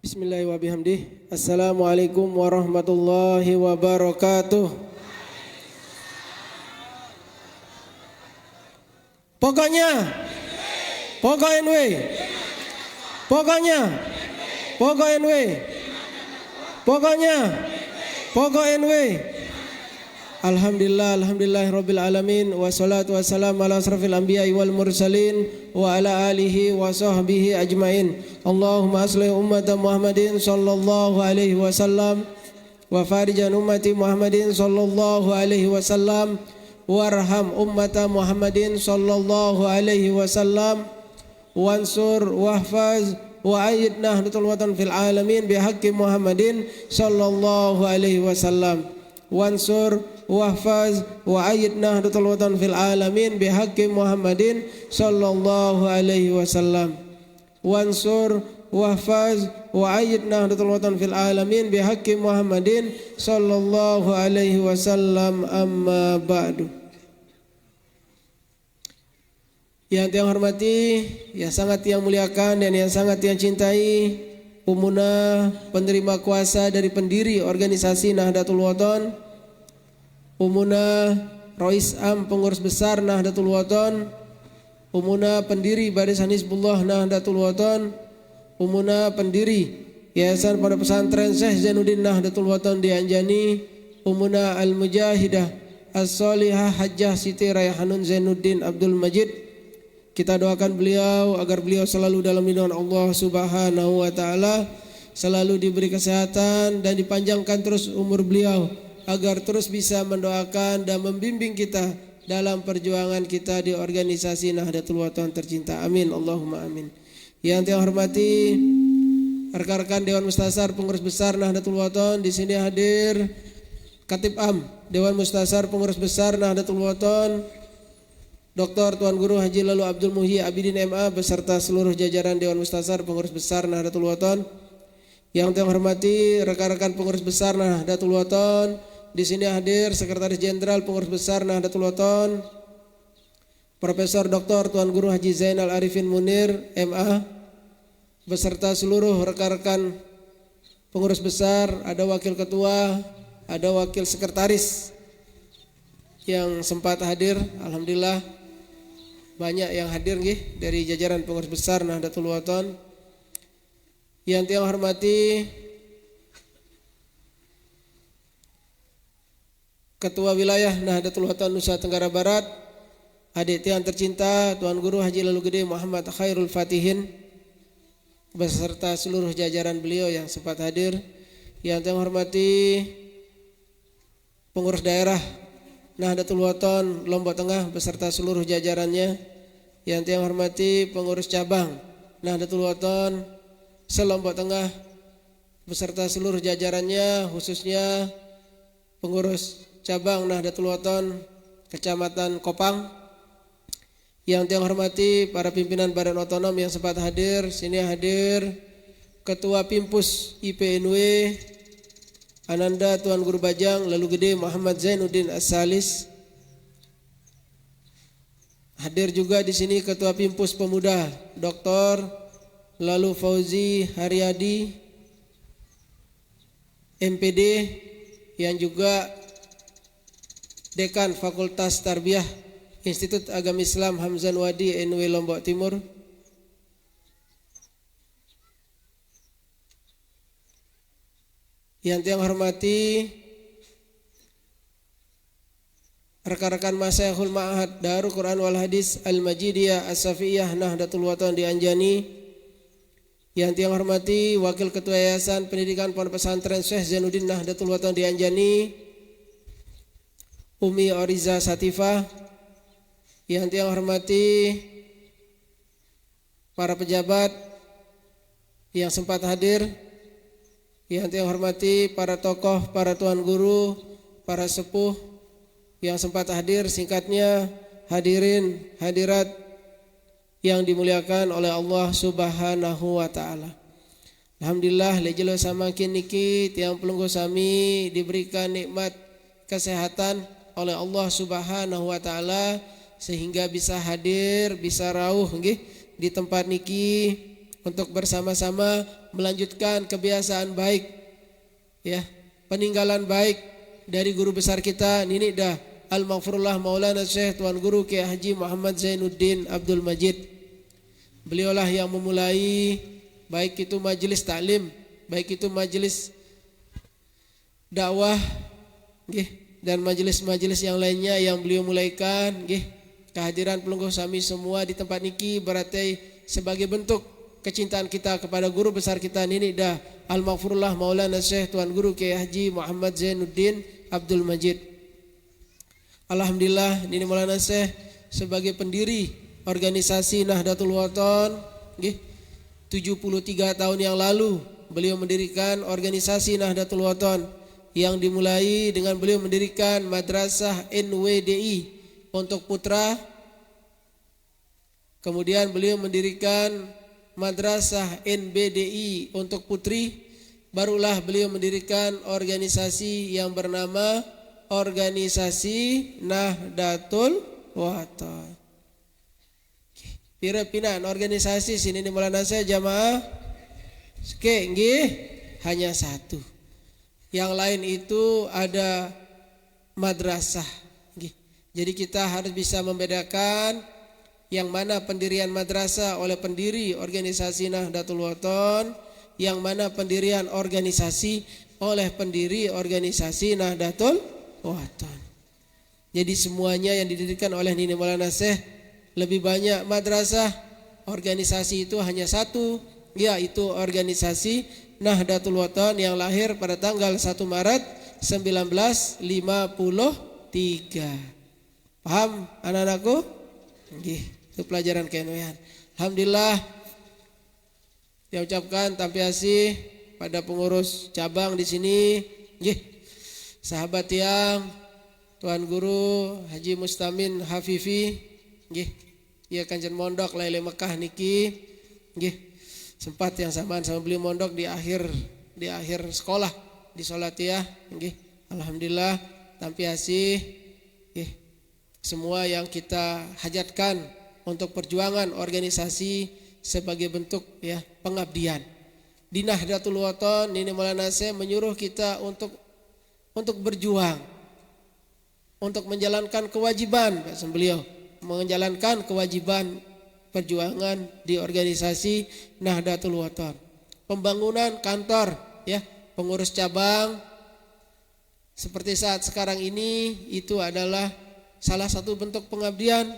Bismillahirrahmanirrahim. Assalamualaikum warahmatullahi wabarakatuh. Pokoknya NW. Pokoknya NW. Pokok NW. Alhamdulillahirabbil alamin wassalatu wassalamu ala asrofil anbiya'i wal mursalin wa ala alihi wa sahbihi ajmain. Allahumma aslih ummata Muhammadin sallallahu alaihi wasallam wa farijan ummati Muhammadin sallallahu alaihi wasallam warham ummata Muhammadin sallallahu alaihi wasallam wansur wahfaz wa ayyid nahdlatul watan fil alamin bihaqqi Muhammadin sallallahu alaihi wasallam wansur wahfaz wa ayyid nahdlatul watan fil alamin bihaqqi Muhammadin sallallahu alaihi wasallam wansur wahfaz wa ayyid nahdlatul watan fil alamin bihaqqi Muhammadin sallallahu alaihi wasallam. Amma ba'du. Yang yang hormati, yang sangat yang muliakan dan yang sangat yang cintai Umuna, penerima kuasa dari pendiri organisasi Nahdlatul Wathon, Umuna, Rois Am, pengurus besar Nahdlatul Wathon, Umuna, pendiri Barisan Hizbullah Nahdlatul Wathon, Umuna, pendiri Yayasan Pondok Pesantren Syekh Zainuddin Nahdlatul Wathon di Anjani, Umuna Al-Mujahidah As-Solihah Hajjah Siti Raihanun Zainuddin Abdul Majid. Kita doakan beliau agar beliau selalu dalam lindungan Allah Subhanahu wa taala, selalu diberi kesehatan dan dipanjangkan terus umur beliau agar terus bisa mendoakan dan membimbing kita dalam perjuangan kita di organisasi Nahdlatul Wathon tercinta. Amin Allahumma amin. Yang saya hormati rekan-rekan Dewan Mustasar Pengurus Besar Nahdlatul Wathon, di sini hadir Khatib Am Dewan Mustasar Pengurus Besar Nahdlatul Wathon Dr. Tuan Guru Haji Lalu Abdul Muhyi Abidin MA beserta seluruh jajaran Dewan Mustasar Pengurus Besar Nahdlatul Wathon. Yang saya hormati rekan-rekan pengurus besar Nahdlatul Wathon, di sini hadir Sekretaris Jenderal Pengurus Besar Nahdlatul Wathon Profesor Dr. Tuan Guru Haji Zainal Arifin Munir MA beserta seluruh rekan-rekan pengurus besar, ada wakil ketua, ada wakil sekretaris yang sempat hadir. Alhamdulillah banyak yang hadir nggih dari jajaran pengurus besar Nahdlatul Wathon. Yang saya hormati Ketua Wilayah Nahdlatul Wathon Nusa Tenggara Barat, adik yang tercinta Tuan Guru Haji Lalu Gede Muhammad Khairul Fatihin beserta seluruh jajaran beliau yang sempat hadir. Yang saya hormati pengurus daerah Nahdlatul Wathon Lombok Tengah beserta seluruh jajarannya. Yang saya hormati pengurus cabang Nahdlatul Wathon se-Lombok Tengah beserta seluruh jajarannya, khususnya pengurus cabang Nahdlatul Wathon Kecamatan Kopang. Yang saya hormati para pimpinan badan otonom yang sempat hadir. Sini hadir Ketua Pimpus IPNW Ananda Tuan Guru Bajang Lalu Gede Muhammad Zainuddin As-Salis. Hadir juga di sini Ketua Pimpus Pemuda Dr. Lalu Fauzi Haryadi MPD, yang juga Dekan Fakultas Tarbiyah Institut Agama Islam Hamzan Wadi NW Lombok Timur. Yang saya hormati rekan-rekan Masyayikhul Ma'had Darul Quran wal Hadis Al-Majidiyah As-Safiyah Nahdlatul Wathon di Anjani. Yang saya hormati Wakil Ketua Yayasan Pendidikan Pondok Pesantren Syekh Zainuddin Nahdlatul Wathon di Anjani, Umi Oriza Satifah. Yang saya hormati para pejabat yang sempat hadir. Yang saya hormati para tokoh, para tuan guru, para sepuh yang sempat hadir. Singkatnya hadirin hadirat yang dimuliakan oleh Allah Subhanahu wa taala. Alhamdulillah lejelo samakin niki tiang pelunggu sami diberikan nikmat kesehatan oleh Allah Subhanahu wa taala sehingga bisa hadir, bisa rawuh nggih di tempat niki untuk bersama-sama melanjutkan kebiasaan baik, ya, peninggalan baik dari guru besar kita Nini dah Al-Maghfurullah Maulana Syekh Tuan Guru Kiai Haji Muhammad Zainuddin Abdul Majid. Beliaulah yang memulai baik itu majelis taklim, baik itu majelis dakwah, dan majelis-majelis yang lainnya yang beliau mulaikan. Kehadiran pelungguh sami semua di tempat niki berarti sebagai bentuk kecintaan kita kepada guru besar kita Nini dah Al-Maghfurullah Maulana Syekh Tuan Guru Kiai Haji Muhammad Zainuddin Abdul Majid. Alhamdulillah Nini Maulana Syekh sebagai pendiri organisasi Nahdlatul Wathon 73 tahun yang lalu beliau mendirikan organisasi Nahdlatul Wathon yang dimulai dengan beliau mendirikan madrasah NWDI untuk putra. Kemudian beliau mendirikan madrasah NBDI untuk putri. Barulah beliau mendirikan organisasi yang bernama Organisasi Nahdlatul Wathon. Pira-pinan organisasi sini di Maulana saya jamaah. Hanya satu. Yang lain itu ada madrasah. Jadi kita harus bisa membedakan yang mana pendirian madrasah oleh pendiri organisasi Nahdlatul Wathon, yang mana pendirian organisasi oleh pendiri organisasi Nahdlatul Wathon. Jadi semuanya yang didirikan oleh Nini Maulana Syekh lebih banyak madrasah, organisasi itu hanya satu, yaitu organisasi Nahdlatul Wathon yang lahir pada tanggal 1 Maret 1953. Paham anak-anakku? Itu pelajaran kenuyan. Alhamdulillah saya ucapkan tampiasi pada pengurus cabang di sini, sahabat yang Tuan Guru Haji Mustamin Hafifi, ia kanjen mondok Laile Mekah niki, sempat yang samaan sama beliau mondok di akhir sekolah di Solatiyah, alhamdulillah tampiasi semua yang kita hajatkan untuk perjuangan organisasi sebagai bentuk ya pengabdian. Di Nahdlatul Wathon Nini Maulana Syekh menyuruh kita untuk berjuang, untuk menjalankan kewajiban, beliau menjalankan kewajiban perjuangan di organisasi Nahdlatul Wathon. Pembangunan kantor, ya, pengurus cabang seperti saat sekarang ini itu adalah salah satu bentuk pengabdian,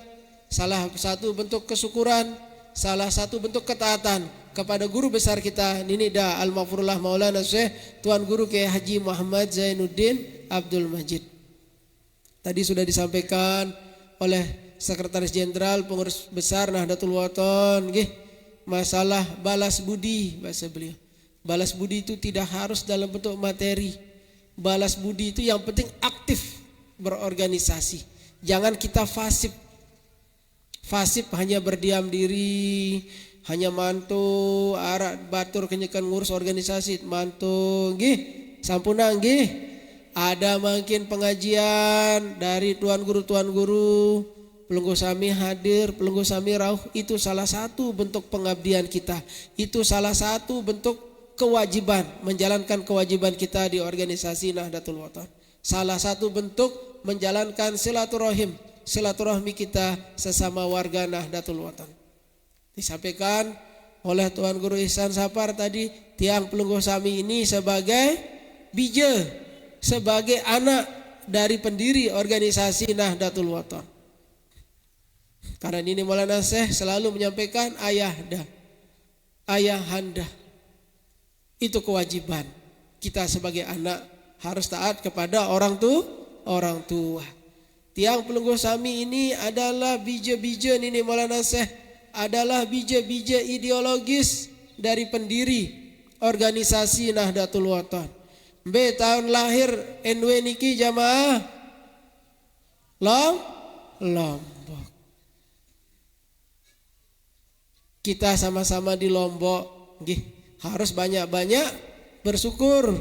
salah satu bentuk kesyukuran, salah satu bentuk ketaatan kepada guru besar kita Nini dah Al-Maghfurullah Maulana Syekh Tuan Guru Kiai Haji Muhammad Zainuddin Abdul Majid. Tadi sudah disampaikan oleh Sekretaris Jenderal Pengurus Besar Nahdlatul Wathon, masalah balas budi bahasa beliau. Balas budi itu tidak harus dalam bentuk materi. Balas budi itu yang penting aktif berorganisasi. Jangan kita fasib. Fasib hanya berdiam diri, hanya mantu, arak batur kenyekan ngurus organisasi, mantu, sampunang, ada mungkin pengajian dari tuan guru, pelungguh sami hadir, pelungguh sami rauh, itu salah satu bentuk pengabdian kita. Itu salah satu bentuk kewajiban, menjalankan kewajiban kita di organisasi Nahdlatul Wathon. Salah satu bentuk menjalankan silaturahmi kita sesama warga Nahdlatul Wathon. Disampaikan oleh Tuan Guru Ihsan Sapar tadi, tiang pelungguh sami ini sebagai bija, sebagai anak dari pendiri organisasi Nahdlatul Wathon. Karena ini Maulana Syekh selalu menyampaikan ayahanda. Itu kewajiban kita sebagai anak harus taat kepada orang tua. Tiang pelungguh sami ini adalah bija-bija Nini Maulana Syekh, adalah bija-bija ideologis dari pendiri organisasi Nahdlatul Wathon. Tahun lahir NW niki jamaah Lombok. Kita sama-sama di Lombok, harus banyak-banyak bersyukur.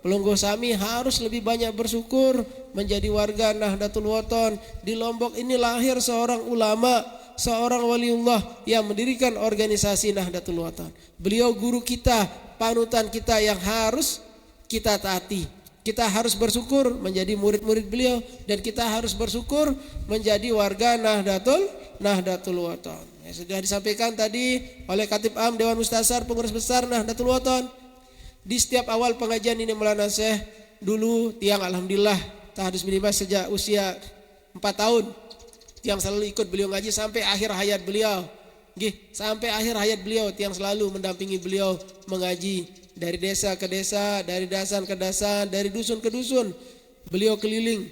Pelungguh sami harus lebih banyak bersyukur menjadi warga Nahdlatul Wathon. Di Lombok ini lahir seorang ulama, seorang waliullah yang mendirikan organisasi Nahdlatul Wathon. Beliau guru kita, panutan kita yang harus kita taati. Kita harus bersyukur menjadi murid-murid beliau, dan kita harus bersyukur menjadi warga Nahdlatul Wathon. Sudah disampaikan tadi oleh Khatib Am Dewan Mustasar Pengurus Besar Nahdlatul Wathon. Di setiap awal pengajian ini Maulana Syekh dulu tiang alhamdulillah tahdus minimal sejak usia 4 tahun. Tiang selalu ikut beliau ngaji sampai akhir hayat beliau. Sampai akhir hayat beliau tiang selalu mendampingi beliau mengaji dari desa ke desa, dari dasan ke dasan, dari dusun ke dusun. Beliau keliling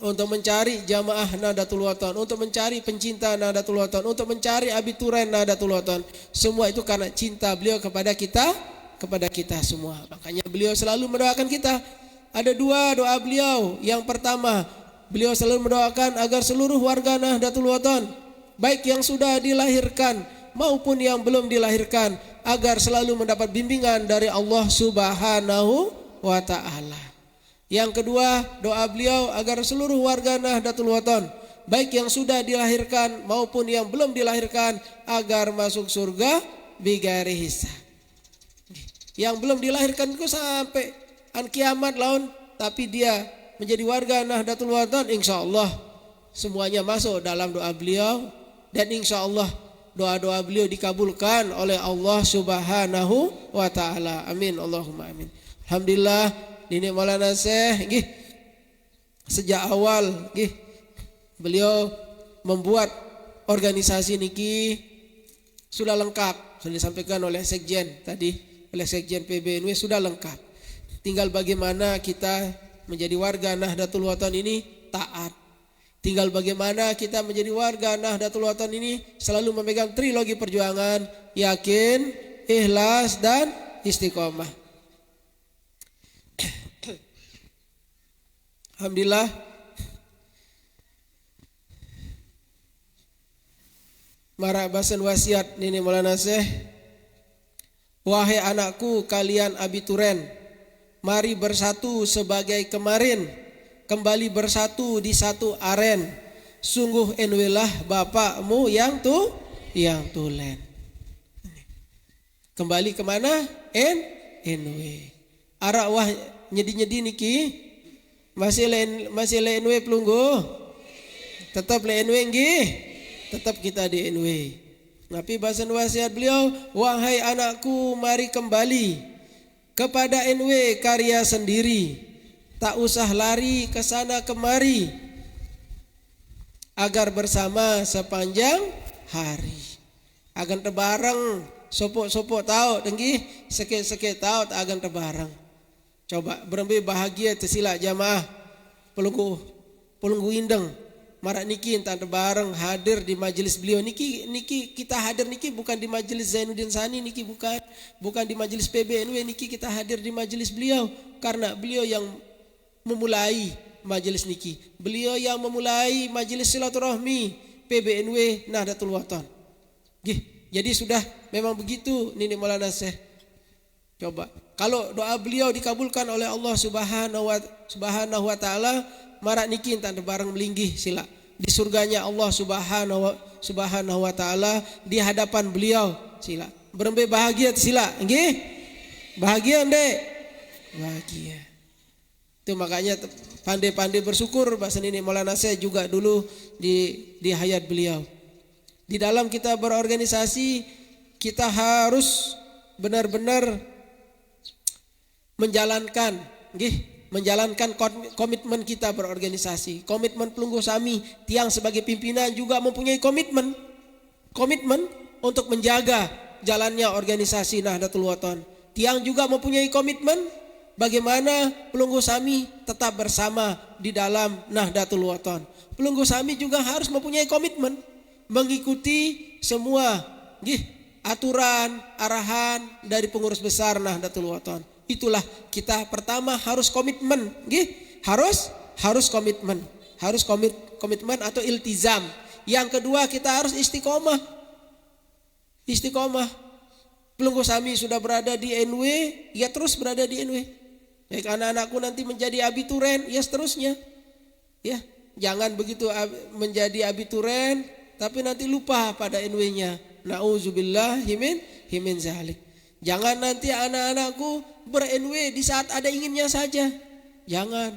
untuk mencari jamaah Nahdlatul Wathon, untuk mencari pencinta Nahdlatul Wathon, untuk mencari abituren Nahdlatul Wathon. Semua itu karena cinta beliau kepada kita semua. Makanya beliau selalu mendoakan kita. Ada 2 doa beliau. Yang pertama, beliau selalu mendoakan agar seluruh warga Nahdlatul Wathon, baik yang sudah dilahirkan maupun yang belum dilahirkan, agar selalu mendapat bimbingan dari Allah Subhanahu wa Ta'ala. Yang kedua, doa beliau agar seluruh warga Nahdlatul Wathon, baik yang sudah dilahirkan maupun yang belum dilahirkan, agar masuk surga bighairi hisab. Yang belum dilahirkan itu sampai kiamat laun, tapi dia menjadi warga Nahdlatul Wathon, insyaallah semuanya masuk dalam doa beliau, dan insyaallah doa-doa beliau dikabulkan oleh Allah Subhanahu wa Ta'ala. Amin, Allahumma amin. Alhamdulillah, ini Maulana Syekh sejak awal beliau membuat organisasi niki sudah lengkap, sudah disampaikan oleh Sekjen tadi. Oleh Sekjen PBNW sudah lengkap. Tinggal bagaimana kita menjadi warga Nahdlatul Wathon ini taat. Tinggal bagaimana kita menjadi warga Nahdlatul Wathon ini selalu memegang trilogi perjuangan, yakin, ikhlas, dan istiqomah. Alhamdulillah. Mara basan wasiat Nini Maulana Syekh. Wahai anakku kalian abituren, mari bersatu sebagai kemarin, kembali bersatu di satu aren. Sungguh enwelah bapakmu yang tulen. Kembali kemana? Enwe. Arak wah nyedi niki masih le enwe pelunggu. Tetap le enwe nggih. Tetap kita di enwe. Tapi bahasan wasiat beliau, wahai anakku mari kembali kepada NW karya sendiri, tak usah lari ke sana kemari, agar bersama sepanjang hari. Agan tebareng sopok tahu tenggi sekit tahu agan tebareng. Coba berembe bahagia tersila jamaah pelunggu indeng. Marak niki entah bareng hadir di majelis beliau niki kita hadir niki bukan di majelis Zainuddin Sani niki bukan di majelis PBNW niki kita hadir di majelis beliau karena beliau yang memulai majelis niki, beliau yang memulai majelis silaturahmi PBNW Nahdlatul Wathon. Jadi sudah memang begitu Nini Maulana Syekh. Coba kalau doa beliau dikabulkan oleh Allah Subhanahu wa Ta'ala, marak niki entah bareng melinggih sila di surganya Allah Subhanahu wa Ta'ala, di hadapan beliau sila berembe bahagia sila nggih, bahagia ndek, bahagia. Itu makanya pandai-pandai bersyukur bahasa ini Maulana Syekh juga dulu di hayat beliau. Di dalam kita berorganisasi kita harus benar-benar menjalankan komitmen kita berorganisasi. Komitmen Pelunggu Sami, tiang sebagai pimpinan juga mempunyai komitmen untuk menjaga jalannya organisasi Nahdlatul Wathon. Tiang juga mempunyai komitmen bagaimana Pelunggu Sami tetap bersama di dalam Nahdlatul Wathon. Pelunggu Sami juga harus mempunyai komitmen mengikuti semua aturan, arahan dari pengurus besar Nahdlatul Wathon. Itulah kita pertama harus komitmen, harus komitmen atau iltizam. Yang kedua kita harus istiqomah. Pelunggu Sami sudah berada di NW, ya terus berada di NW. Baik anak-anakku nanti menjadi abituren, ya seterusnya. Ya, jangan begitu menjadi abituren tapi nanti lupa pada NW-nya. Nauzubillah himin zalik. Jangan nanti anak-anakku ber-NW di saat ada inginnya saja. Jangan.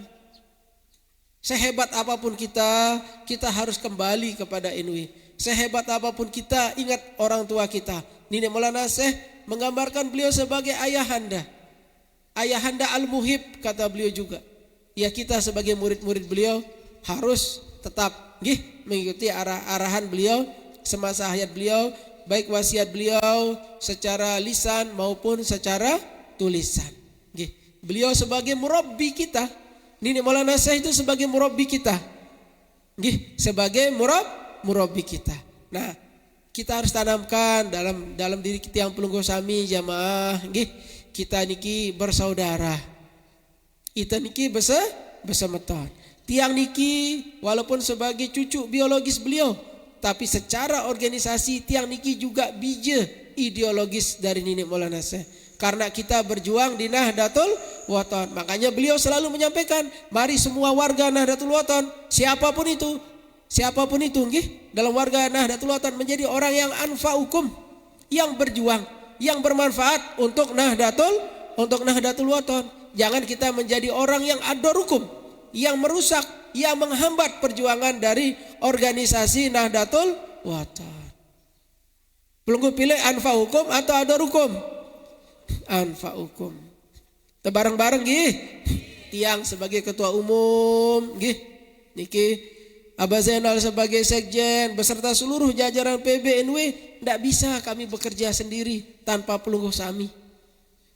Sehebat apapun kita harus kembali kepada NW. Sehebat apapun kita, ingat orang tua kita. Nenek Maulana Syekh menggambarkan beliau sebagai ayahanda. Ayahanda al-muhib kata beliau juga. Ya kita sebagai murid-murid beliau harus tetap mengikuti arahan beliau semasa hayat beliau, baik wasiat beliau secara lisan maupun secara tulisan. Beliau sebagai murabbi kita. Nenek Maulana Syekh itu sebagai murabbi kita. Sebagai murabbi kita. Nah, kita harus tanamkan dalam diri kita yang pelungguh sami jamaah, kita niki bersaudara. Kita niki besemeton. Tiang niki walaupun sebagai cucu biologis beliau, tapi secara organisasi tiang niki juga bija ideologis dari Nenek Maulana Syekh. Karena kita berjuang di Nahdlatul Wathon. Makanya beliau selalu menyampaikan, mari semua warga Nahdlatul Wathon, siapapun itu dalam warga Nahdlatul Wathon menjadi orang yang anfa'ukum, yang berjuang, yang bermanfaat untuk Nahdlatul Wathon. Jangan kita menjadi orang yang adorukum, yang merusak, yang menghambat perjuangan dari organisasi Nahdlatul Wathon. Pelungguh pilih anfa'ukum atau adorukum? Anfa'ukum. Bareng-bareng tiang sebagai ketua umum niki Abah Zainal sebagai sekjen beserta seluruh jajaran PBNW. Tidak bisa kami bekerja sendiri tanpa pelungguh sami.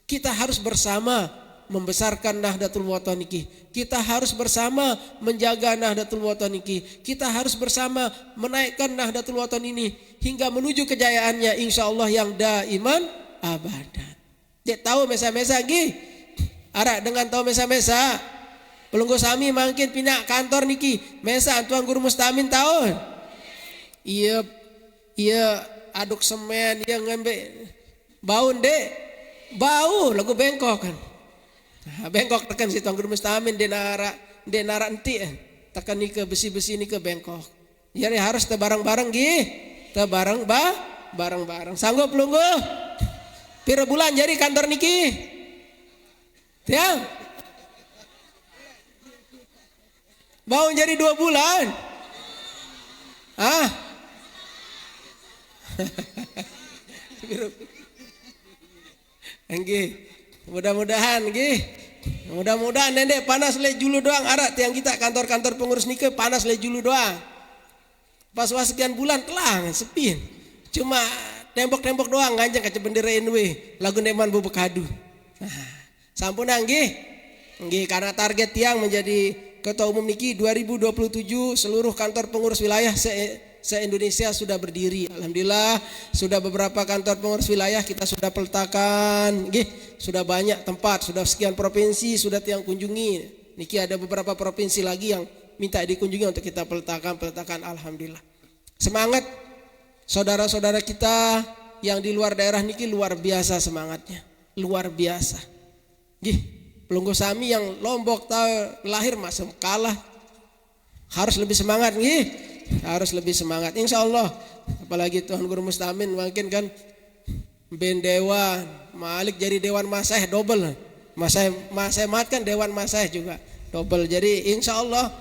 Kita harus bersama membesarkan Nahdlatul Wathon niki. Kita harus bersama menjaga Nahdlatul Wathon niki. Kita harus bersama menaikkan Nahdlatul Wathon ini hingga menuju kejayaannya insyaallah yang daiman abadan. Dek tahu mesa-mesa Arak dengan tahu mesa-mesa. Pelungguh sami makin pindah kantor niki. Mesa Tuan Guru Mustamin tahu. Iya aduk semen yang ngambil baun dek. Bau lagu bengkok kan. Nah, bengkok tekan si Tuan Guru Mustamin denara enti tekan ni ke besi-besi ni ke bengkok. Jadi harus bareng-bareng bareng-bareng. Sanggup pelungguh? Pira bulan jadi kantor niki? Tiang. Mau jadi 2 bulan? Mudah-mudahan mudah-mudahan nendek panas le julu doang arak tiang kita kantor-kantor pengurus nike panas le julu doang. Pas sekian bulan telang sepi. Cuma tembok-tembok doang ngajak kaca bendera NW lagu Neman Bubuk Kadu. Sampunan karena target tiang menjadi ketua umum niki 2027 seluruh kantor pengurus wilayah se-Indonesia sudah berdiri. Alhamdulillah sudah beberapa kantor pengurus wilayah kita sudah peletakan. Sudah banyak tempat, sudah sekian provinsi sudah tiang kunjungi. Niki ada beberapa provinsi lagi yang minta dikunjungi untuk kita peletakan. Alhamdulillah. Semangat saudara-saudara kita yang di luar daerah niki luar biasa semangatnya, luar biasa. Pelungguh sami yang Lombok tahu lahir masih kalah, harus lebih semangat harus lebih semangat. Insya Allah, apalagi Tuan Guru Mustamin mungkin kan ben dewan Malik jadi dewan masih double, masih mat kan dewan masih juga double. Jadi insya Allah,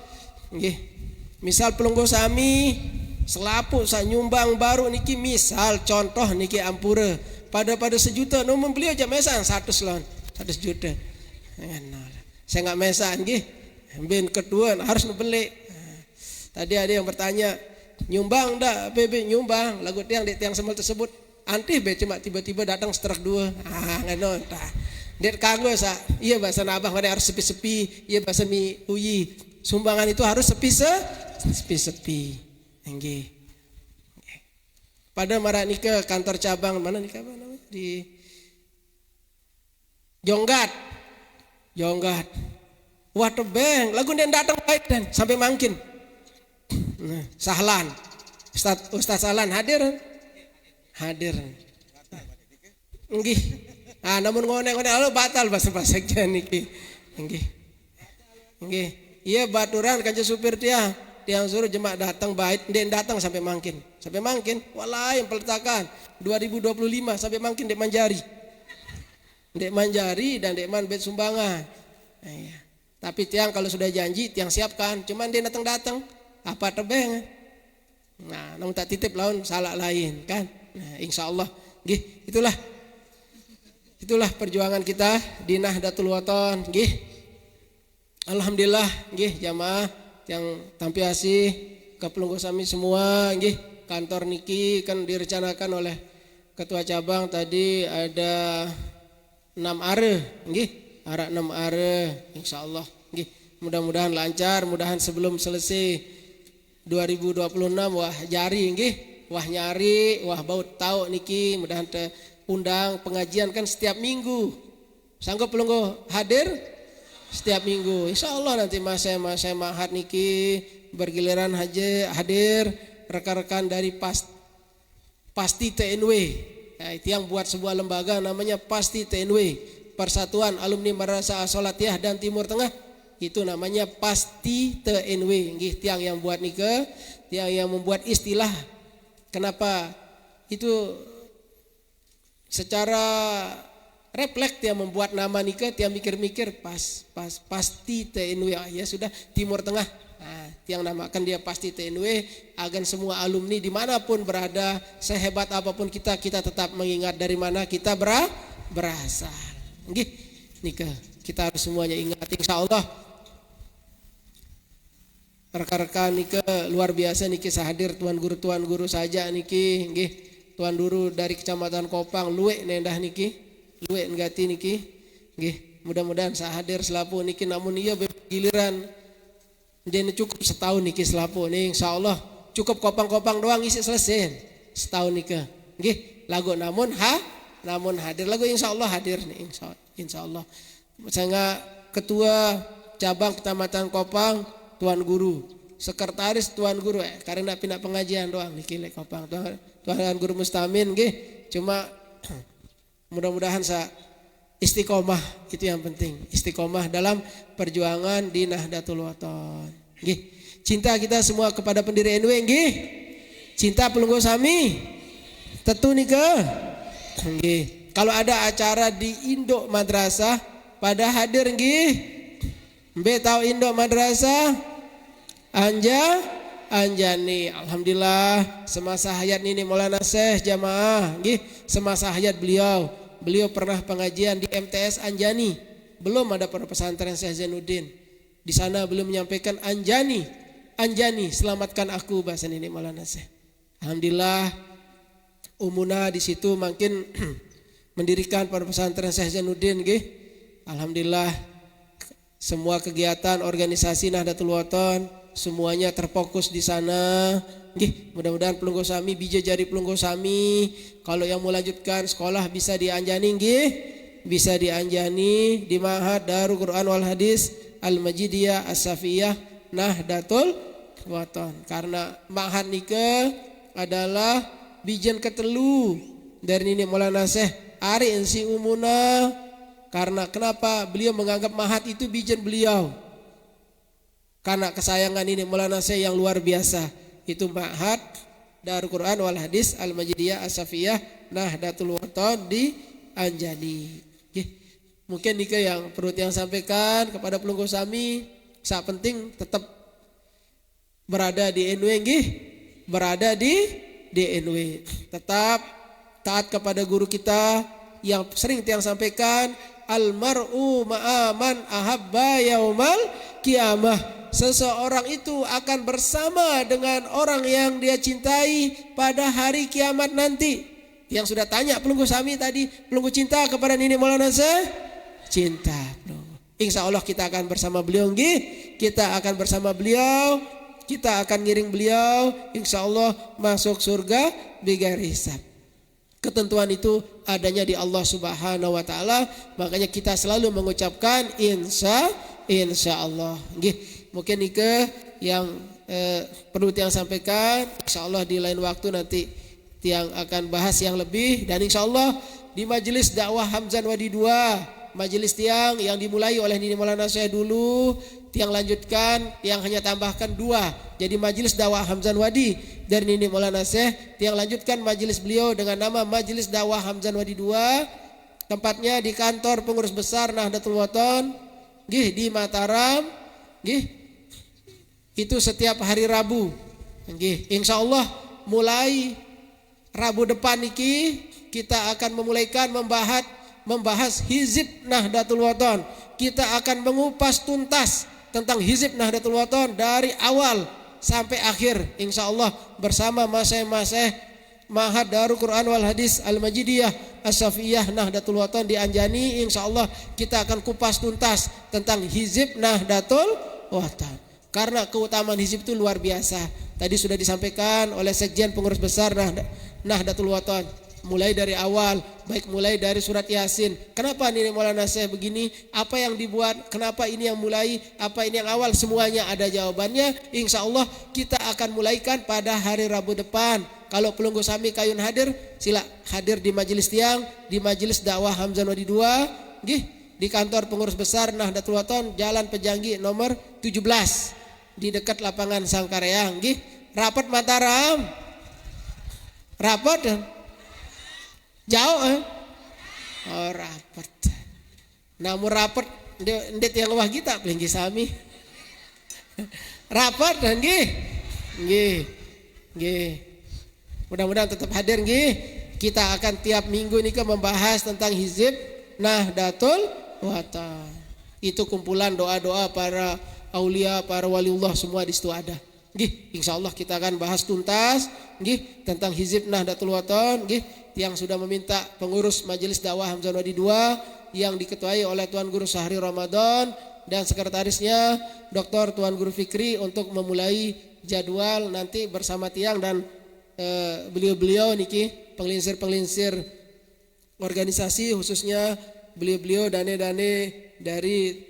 misal pelungguh sami selapu sa nyumbang baru niki misal contoh niki ampura pada sejuta nomor beliau aja mesan 100 juta. Saya nggak mesan ben kedua harus beli. Tadi ada yang bertanya nyumbang dah PB nyumbang lagu tiang di tiang sembel tersebut antih be cuma tiba-tiba datang seterak 2 ngano tah det kanggo sa iya bahasa nabah mana harus sepi-sepi iya bahasa mi uyi sumbangan itu harus sepi-sepi. Pada marah nikah kantor cabang mana nikah namanya di Jonggat. Waduh beng lagu dia datang baik dan sampai mangkin. Sahlan. Ustaz Sahlan hadir. Namun ngone lalu batal bahasa niki. Iya baturan kanca supir dia. tiang suruh jemaah datang bait, den datang sampai mangkin. Sampai mangkin, walai yang peletakan 2025 sampai mangkin dek manjari. Dek manjari dan dek man bait sumbangan. Nah, iya. Tapi tiang kalau sudah janji tiang siapkan, cuman dia datang apa tebeng. Nah, namun tak titip lawan salah lain kan. Nah, insyaallah nggih, itulah perjuangan kita di Nahdlatul Wathon nggih. Alhamdulillah nggih jamaah yang tampi asih kepelungguh sami semua nggih. Kantor niki kan direncanakan oleh ketua cabang tadi ada 6 are nggih, arah 6 are insyaallah nggih. Mudah-mudahan lancar, mudahan sebelum selesai 2026 wah jari nggih, wah nyari, wah bau tahu niki, mudahan undang pengajian kan setiap minggu. Sanggup pelungguh hadir setiap minggu. Insyaallah nanti masa mahat niki bergiliran hadir rekan-rekan dari Pasti TNW. Nah, itu yang buat sebuah lembaga namanya Pasti TNW, Persatuan Alumni Madrasah As-Salatiyah dan Timur Tengah. Itu namanya Pasti TNW. Nggih, tiang yang buat nike, tiang yang membuat istilah. Kenapa itu secara refleks dia membuat nama nike, dia mikir-mikir Pasti TNW ya sudah Timur Tengah. Nah, tiang namakan dia Pasti TNW agar semua alumni dimanapun berada, sehebat apapun kita tetap mengingat dari mana kita berasal. Nggih, nike kita harus semuanya ingat insyaallah. Rekan-rekan nike luar biasa niki sahadir tuan guru saja niki nggih. Tuan guru dari Kecamatan Kopang luwe nendah niki, luwe ngati niki nggih. Mudah-mudahan sahadir selapu niki namun iya giliran jadi cukup setahun niki selapu nih insyaallah cukup Kopang-Kopang doang isi selesai setahun niki nggih. Lagu namun hadir lagu insyaallah hadir nih insyaallah. Sehingga ketua cabang Kecamatan Kopang tuan guru, sekretaris tuan guru karena pindah pengajian doang niki lek Kopang tuan guru Mustamin nggih. Cuma mudah-mudahan istiqomah itu yang penting, istiqomah dalam perjuangan di Nahdlatul Wathon nggih. Cinta kita semua kepada pendiri NW nggih. Cinta pelungguh sami tentu nike nggih. Kalau ada acara di Indok Madrasah pada hadir nggih. Mbe tahu Indok Madrasah Anjani. Alhamdulillah semasa hayat Nini Maulana Syekh jamaah nggih, semasa hayat beliau pernah pengajian di MTS Anjani. Belum ada pada pesantren Syekh Zainuddin. Di sana beliau menyampaikan Anjani selamatkan aku bahasa Nini Maulana Syekh. Alhamdulillah umuna di situ makin mendirikan pada pesantren Syekh Zainuddin nggih. Alhamdulillah semua kegiatan organisasi Nahdlatul Wathon semuanya terfokus di sana. Nggih, mudah-mudahan pelungguh sami bija jadi pelungguh sami. Kalau yang mau lanjutkan sekolah bisa di Anjani nggih. Bisa di Anjani di Ma'had Darul Quran wal Hadis Al-Majidiyah As-Safiyah Nahdlatul Wathon. Karena Ma'had nike adalah bijen ketelu dari Nini Maulana Syekh Ari Ensi Umuna. Karena kenapa beliau menganggap Ma'had itu bijen beliau? Karena kesayangan ini Maulana Syekh yang luar biasa. Itu Ma'had Darul Quran wal Hadis Al-Majidiyah As-Safiyah Nahdlatul Wathon di Anjani. Mungkin nike yang perlu yang sampaikan kepada pelungguh sami. Sangat penting tetap berada di NW nggih. Berada di NW. Tetap taat kepada guru kita yang sering tiang sampaikan almar'u ma'aman ahabba yaumal qiyamah. Seseorang itu akan bersama dengan orang yang dia cintai pada hari kiamat nanti. Yang sudah tanya pelungguh sami tadi, pelungguh cinta kepada Nini Maulana Syekh? Cinta. Insya Allah kita akan bersama beliau nggih. Kita akan bersama beliau. Kita akan ngiring beliau. Insya Allah masuk surga bighairi hisab. Ketentuan itu adanya di Allah Subhanahu wa taala, makanya kita selalu mengucapkan insya Allah. Nggih. Mungkin nike yang perlu tiang sampaikan, insya Allah di lain waktu nanti tiang akan bahas yang lebih. Dan insya Allah di majelis dakwah Hamzan Wadi 2 majelis tiang yang dimulai oleh Nini Maulana saya dulu, tiang lanjutkan, tiang hanya tambahkan 2. Jadi majelis dakwah Hamzan Wadi dari Nini Maulana Syekh, tiang lanjutkan majelis beliau dengan nama Majelis Dakwah Hamzan Wadi 2. Tempatnya di kantor pengurus besar Nahdlatul Wathon, nggih di Mataram, nggih. Itu setiap hari Rabu. Nggih, insyaallah mulai Rabu depan niki kita akan memulaikan membahas hizib Nahdlatul Wathon. Kita akan mengupas tuntas tentang hizib Nahdlatul Wathon dari awal sampai akhir insyaallah bersama masyaikh Ma'had Darul Quran wal Hadis Al-Majidiyah As-Safiyah Nahdlatul Wathon di Anjani. Insyaallah kita akan kupas tuntas tentang hizib Nahdlatul Wathon. Karena keutamaan hizib itu luar biasa. Tadi sudah disampaikan oleh Sekjen Pengurus Besar Nahdlatul Wathon. Mulai dari awal, baik mulai dari surat Yasin. Kenapa Nini Maulana Syekh begini? Apa yang dibuat? Kenapa ini yang mulai? Apa ini yang awal? Semuanya ada jawabannya. Insya Allah kita akan mulaikan pada hari Rabu depan. Kalau pelunggu Sami Kayun hadir, sila hadir di majelis tiang, di majelis dakwah Hamzan Wadi 2, nggih, di kantor pengurus besar Nahdlatul Wathon, Jalan Pejanggi nomor 17, di dekat lapangan Sangkareang, nggih. Rapat Mataram. Rapat jauh oh rapat. Namun rapat ndet yang wah kita pelinggi sami. Rapat dan nggih. Mudah-mudahan tetap hadir nggih. Kita akan tiap minggu ini membahas tentang hizib Nahdlatul Wathon. Itu kumpulan doa-doa para aulia, para waliullah semua di situ ada. Nggih, insyaallah kita akan bahas tuntas nggih tentang hizib Nahdlatul Wathon nggih. Yang sudah meminta pengurus Majelis Dakwah Hamzan Wadi 2 yang diketuai oleh Tuan Guru Syahri Ramadan dan sekretarisnya Dr. Tuan Guru Fikri untuk memulai jadwal nanti bersama tiang dan beliau-beliau niki penglinsir-penglinsir organisasi, khususnya beliau-beliau dane-dane dari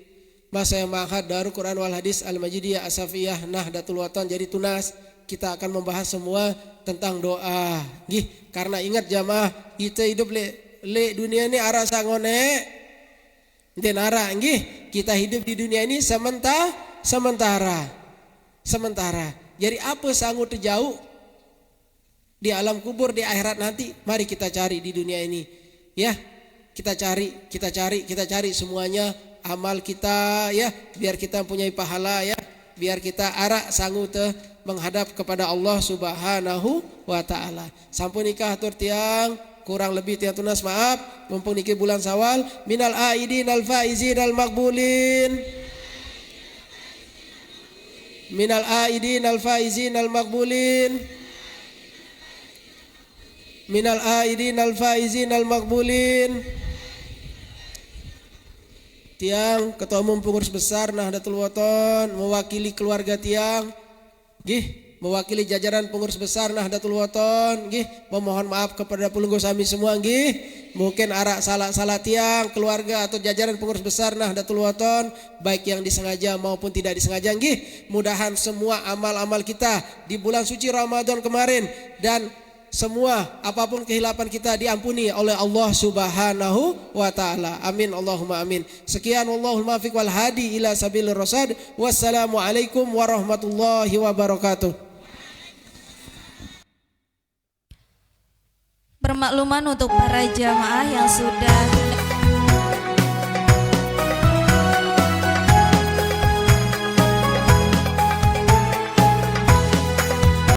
Masyaikh Ma'had Darul Quran wal Hadis Al-Majidiyah As-Safiyah Nahdlatul Wathon. Jadi tunas kita akan membahas semua tentang doa. Nggih, karena ingat jamaah, kita hidup le dunia ini arah sangone. Den arah nggih, kita hidup di dunia ini sementara. Jadi apa sanggup terjauh di alam kubur, di akhirat nanti, mari kita cari di dunia ini. Ya, kita cari semuanya amal kita ya, biar kita mempunyai pahala ya, biar kita arah sanggup menghadap kepada Allah Subhanahu wa taala. Sampun nikah atur tiang, kurang lebih tiang tunas maaf, mumpung niki bulan Syawal, minal aidin al faizin al maqbulin. Minal aidin al faizin al maqbulin. Minal aidin al faizin al maqbulin. Tiang Ketua Umum Pengurus Besar Nahdlatul Wathon mewakili keluarga tiang, nggih, mewakili jajaran pengurus besar Nahdlatul Wathon, nggih, memohon maaf kepada pelunggu sami semua, nggih. Mungkin arak salah tiang, keluarga atau jajaran pengurus besar Nahdlatul Wathon, baik yang disengaja maupun tidak disengaja, nggih. Mudahan semua amal-amal kita di bulan suci Ramadan kemarin dan semua apapun kehilapan kita diampuni oleh Allah Subhanahu wa taala. Amin Allahumma amin. Sekian wallahul muwaffiq wal hadi ila sabilir rasyad. Wassalamualaikum warahmatullahi wabarakatuh. Permakluman untuk para jamaah yang sudah